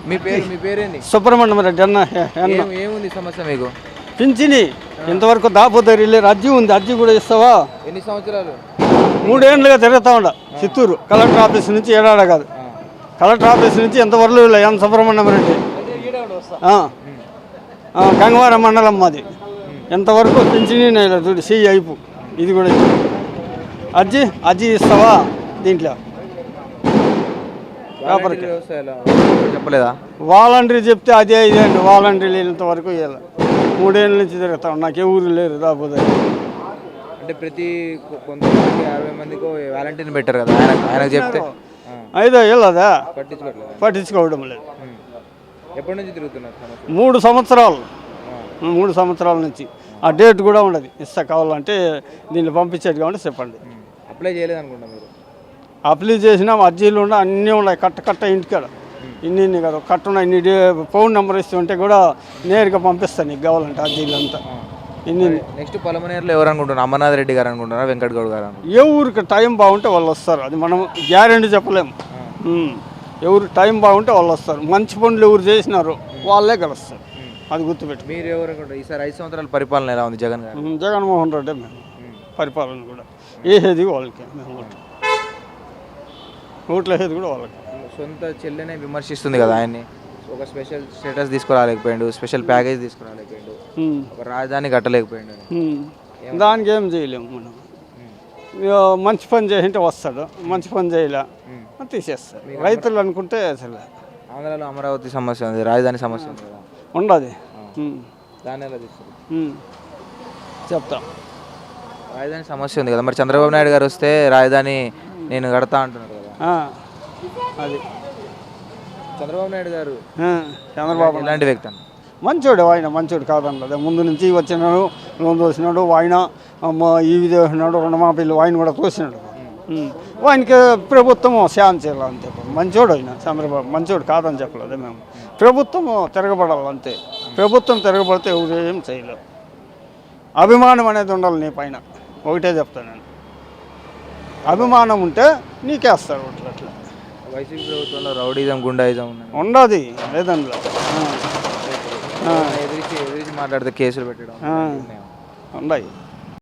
మీ పేరేంటి? సుబ్రహ్మణ్యం రెడ్డి అన్న. ఏముంది సమస్య మీకు? పింఛని ఇంతవరకు దాపోతారు వెళ్ళారు. అర్జీ ఉంది, అర్జీ కూడా ఇస్తావా? ఎన్ని సంవత్సరాలు? 3 ఏళ్ళుగా తిరుగుతా ఉండ చిత్తూరు కలెక్టర్ ఆఫీస్ నుంచి ఏడాడ కాదు, కలెక్టర్ ఆఫీస్ నుంచి ఎంతవరకు ఎన్ సుబ్రహ్మణ్యం రెడ్డి గంగవరం మండలం మాది. ఎంతవరకు పింఛని చూడు సి అయిపు ఇది కూడా అర్జీ ఇస్తావా దీంట్లో? చెప్పలేదా? వాలంటరీ చెప్తే అదే అండి. వాలంటరీ ఇంతవరకు ఇవ్వాలి. 3 ఏళ్ళ నుంచి తిరుగుతాం, నాకు ఎవరు లేరు దాపోతే. అంటే ప్రతి కొంతమంది 60 మందికి వాలంటీర్ని పెట్టారు కదా, ఆయనకు చెప్తే 5 ఏళ్ళదా పట్టించుకోవడం లేదు. ఎప్పటి నుంచి తిరుగుతున్నారు? 3 సంవత్సరాలు. 3 సంవత్సరాల నుంచి. ఆ డేట్ కూడా ఉండదు. ఇస్తా కావాలంటే దీన్ని పంపించేది కాబట్టి చెప్పండి. అప్లై చేయలేదు అనుకుంటా మీరు? అప్లై చేసినా అర్జీలు ఉన్నాయి, అన్నీ ఉన్నాయి. కట్ట ఇంటికాడ ఇన్ని కదా కట్టున్నా ఇన్ని ఫోన్ నెంబర్ ఇస్తుంటే కూడా నేరుగా పంపిస్తాను నీకు కావాలంటే అర్జీలు అంతా ఇన్ని. నెక్స్ట్ పొలమనేరులో ఎవరు అనుకుంటున్నారు? అమర్నాథ్ రెడ్డి గారు అనుకుంటున్నారా, వెంకట్ గౌడ్ గారు? ఏ ఊరికి టైం బాగుంటే వాళ్ళు వస్తారు, అది మనం గ్యారెంటీ చెప్పలేము. ఎవరు టైం బాగుంటే వాళ్ళు వస్తారు. మంచి పనులు ఎవరు చేసినారు వాళ్ళే కలుస్తారు, అది గుర్తుపెట్టు. మీరు ఎవరు అనుకుంటారు? ఈసారి 5 సంవత్సరాల పరిపాలన ఎలా ఉంది జగన్ గారు? జగన్మోహన్ రెడ్డి మేము పరిపాలన కూడా వేసేది వాళ్ళకి, మేము ఓట్లు వేసేది కూడా వాళ్ళకి. సొంత చెల్లెనే విమర్శిస్తుంది కదా ఆయన్ని. ఒక స్పెషల్ స్టేటస్ తీసుకురాలేకపోయాడు, స్పెషల్ ప్యాకేజ్ తీసుకురాలేకపోయాడు, ఒక రాజధాని కట్టలేకపోయాడు. దానికి ఏం చేయలేము మనం. మంచి పని చేసింటే వస్తాడు, మంచి పని చేయలే తీసేస్తాడు. రైతులు అనుకుంటే అసలు ఆంధ్రాలో అమరావతి సమస్య ఉంది, రాజధాని సమస్య ఉంది కదా, ఉండదు. దాన్ని ఎలా తీస్తారు? చెప్తాం. రాజధాని సమస్య ఉంది కదా, మరి చంద్రబాబు నాయుడు గారు వస్తే రాజధాని నేను కడతా అంటున్నారు కదా, అది చంద్రబాబు నాయుడు గారు ఎలాంటి వ్యక్తి అన్న? మంచోడు ఆయన, మంచోడు కాదన్నది. ముందు నుంచి వచ్చినాడు, లోన్ తోసినాడు ఆయన, ఇవి తోసినాడు, రుణమాఫీలు ఆయన కూడా తోసినాడు. ఆయనకి ప్రభుత్వం శాంతి చేయాలని చెప్పాలి. మంచోడు ఆయన చంద్రబాబు, మంచోడు కాదని చెప్పలేదు మేము. ప్రభుత్వం తిరగబడాలంతే. ప్రభుత్వం తిరగబడితే ఎవరు ఏం చేయలేవు. అభిమానం అనేది ఉండాలి నీ పైన, ఒకటే చెప్తాను నేను. అభిమానం ఉంటే నీకేస్తారు ఓట్లు. అట్లా వైసీపీ ప్రభుత్వంలో రౌడీజం, గుండాయిజం ఉండదు లేదంలో. ఎదిరించి మాట్లాడితే కేసులు పెట్టడం ఉన్నాయి.